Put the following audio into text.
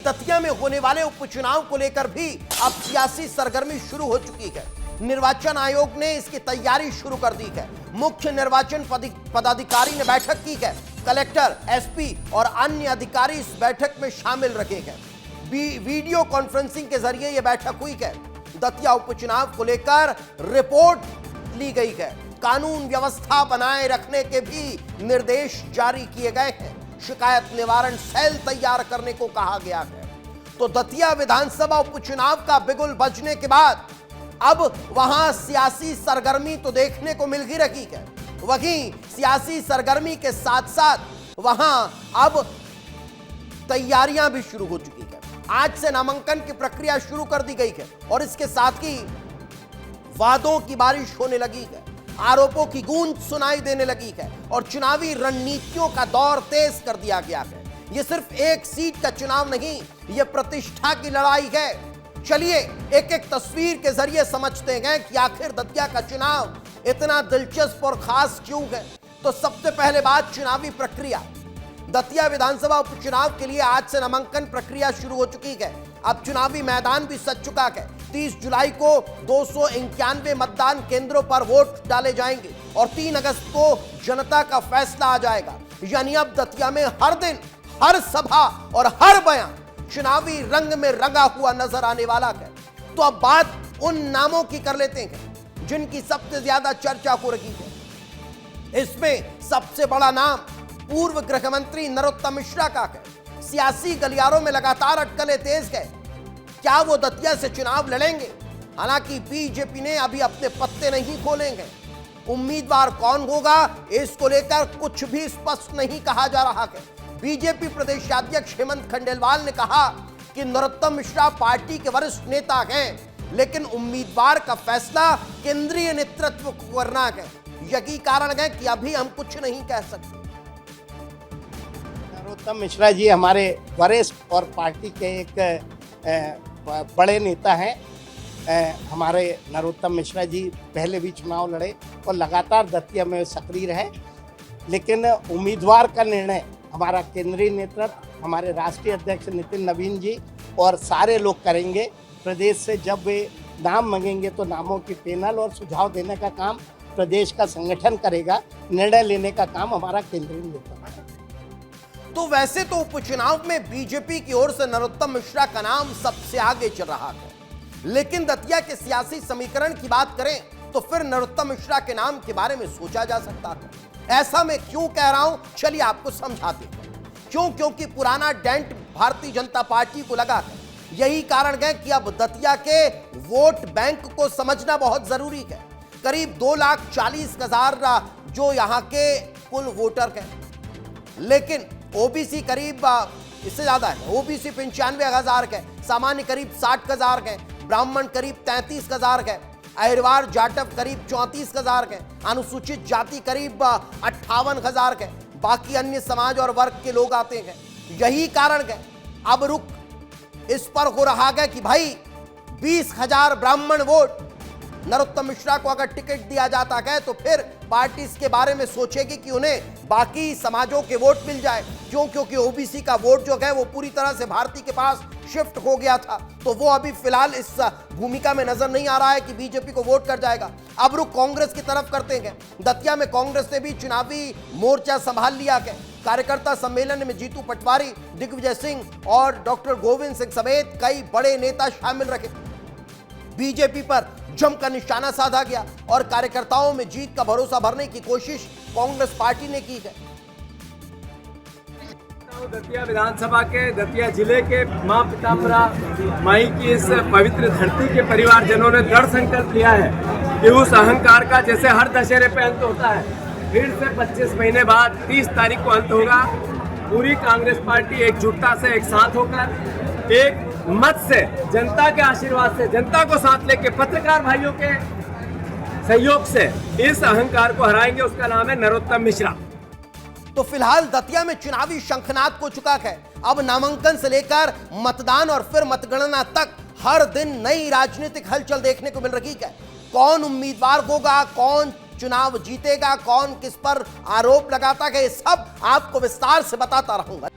दतिया में होने वाले उपचुनाव को लेकर भी अब सियासी सरगर्मी शुरू हो चुकी है। निर्वाचन आयोग ने इसकी तैयारी शुरू कर दी है। मुख्य निर्वाचन पदाधिकारी ने बैठक की है। कलेक्टर, एसपी और अन्य अधिकारी इस बैठक में शामिल रखे गए। वीडियो कॉन्फ्रेंसिंग के जरिए यह बैठक हुई है। दतिया उपचुनाव को लेकर रिपोर्ट ली गई है। कानून व्यवस्था बनाए रखने के भी निर्देश जारी किए गए हैं। शिकायत निवारण सेल तैयार करने को कहा गया है। तो दतिया विधानसभा उपचुनाव का बिगुल बजने के बाद अब वहां सियासी सरगर्मी तो देखने को मिल ही रही है। वहीं सियासी सरगर्मी के साथ साथ वहां अब तैयारियां भी शुरू हो चुकी है। आज से नामांकन की प्रक्रिया शुरू कर दी गई है और इसके साथ ही वादों की बारिश होने लगी है। आरोपों की गूंज सुनाई देने लगी है और चुनावी रणनीतियों का दौर तेज कर दिया गया है। यह सिर्फ एक सीट का चुनाव नहीं, यह प्रतिष्ठा की लड़ाई है। चलिए एक एक तस्वीर के जरिए समझते हैं कि आखिर दतिया का चुनाव इतना दिलचस्प और खास क्यों है। तो सबसे पहले बात चुनावी प्रक्रिया। दतिया विधानसभा उपचुनाव के लिए आज से नामांकन प्रक्रिया शुरू हो चुकी है। अब चुनावी मैदान भी सज चुका है। 30 जुलाई को 291 मतदान केंद्रों पर वोट डाले जाएंगे और 3 अगस्त को जनता का फैसला आ जाएगा। यानी अब दतिया में हर दिन, हर सभा और हर बयान चुनावी रंग में रंगा हुआ नजर आने वाला है। तो अब बात उन नामों की कर लेते हैं जिनकी सबसे ज्यादा चर्चा हो रही है। इसमें सबसे बड़ा नाम पूर्व गृह मंत्री नरोत्तम मिश्रा का है। सियासी गलियारों में लगातार अटकलें तेज है। क्या वो दतिया से चुनाव लड़ेंगे? हालांकि बीजेपी ने अभी अपने पत्ते नहीं खोलेंगे। उम्मीदवार कौन होगा इसको लेकर कुछ भी स्पष्ट नहीं कहा जा रहा है। बीजेपी प्रदेशाध्यक्ष हेमंत खंडेलवाल ने कहा कि नरोत्तम मिश्रा पार्टी के वरिष्ठ नेता हैं, लेकिन उम्मीदवार का फैसला केंद्रीय नेतृत्व को करना है। यही कारण है कि अभी हम कुछ नहीं कह सकते। नरोत्तम मिश्रा जी हमारे वरिष्ठ और पार्टी के एक बड़े नेता हैं। हमारे नरोत्तम मिश्रा जी पहले भी चुनाव लड़े और लगातार दतिया में सक्रिय रहे, लेकिन उम्मीदवार का निर्णय हमारा केंद्रीय नेतृत्व, हमारे राष्ट्रीय अध्यक्ष नितिन नवीन जी और सारे लोग करेंगे। प्रदेश से जब वे नाम मांगेंगे तो नामों की पैनल और सुझाव देने का काम प्रदेश का संगठन करेगा। निर्णय लेने का काम हमारा केंद्रीय नेतृत्व है। तो वैसे तो उपचुनाव में बीजेपी की ओर से नरोत्तम मिश्रा का नाम सबसे आगे चल रहा है, लेकिन दतिया के सियासी समीकरण की बात करें तो फिर नरोत्तम मिश्रा के नाम के बारे में सोचा जा सकता है। ऐसा मैं क्यों कह रहा हूं, चलिए आपको समझाते हैं। क्योंकि पुराना डेंट भारतीय जनता पार्टी को लगा है। यही कारण है कि अब दतिया के वोट बैंक को समझना बहुत जरूरी है। करीब 2,40,000 जो यहां के कुल वोटर हैं, लेकिन ओबीसी करीब इससे ज्यादा है। ओबीसी 95,000 है, सामान्य करीब 60,000 है, ब्राह्मण करीब 33,000 है, अहिरवार जाटव करीब 34,000 है, अनुसूचित जाति करीब 58,000 है, बाकी अन्य समाज और वर्ग के लोग आते हैं। यही कारण है अब रुख इस पर हो रहा है कि भाई 20,000 ब्राह्मण वोट नरोत्तम मिश्रा को अगर टिकट दिया जाता है तो फिर पार्टी इसके बारे में सोचेगी कि उन्हें बाकी समाजों के वोट मिल जाए। क्योंकि ओबीसी का वोट जो है वो पूरी तरह से भारती के पास शिफ्ट हो गया था, तो वो अभी फिलहाल इस भूमिका में नजर नहीं आ रहा है कि बीजेपी को वोट कर जाएगा। अब रुख कांग्रेस की तरफ करते हैं। दतिया में कांग्रेस ने भी चुनावी मोर्चा संभाल लिया है। कार्यकर्ता सम्मेलन में जीतू पटवारी, दिग्विजय सिंह और डॉक्टर गोविंद सिंह समेत कई बड़े नेता शामिल रहे। बीजेपी पर जमकर निशाना साधा गया और कार्यकर्ताओं में जीत का भरोसा भरने की कोशिश कांग्रेस पार्टी ने की है। दतिया विधानसभा के, दतिया जिले के मां पिताम्बरा माई की इस पवित्र धरती के परिवारजनों ने दृढ़ संकल्प लिया है कि उस अहंकार का जैसे हर दशहरे पे अंत होता है, फिर से 25 महीने बाद 30 तारीख को अंत होगा। पूरी कांग्रेस पार्टी एकजुटता से एक साथ होकर, एक मत से, जनता के आशीर्वाद से, जनता को साथ लेके, पत्रकार भाइयों के सहयोग से इस अहंकार को हराएंगे। उसका नाम है नरोत्तम मिश्रा। तो फिलहाल दतिया में चुनावी शंखनाद हो चुका है। अब नामांकन से लेकर मतदान और फिर मतगणना तक हर दिन नई राजनीतिक हलचल देखने को मिल रही है। कौन उम्मीदवार होगा, कौन चुनाव जीतेगा, कौन किस पर आरोप लगाता है, ये सब आपको विस्तार से बताता रहूंगा।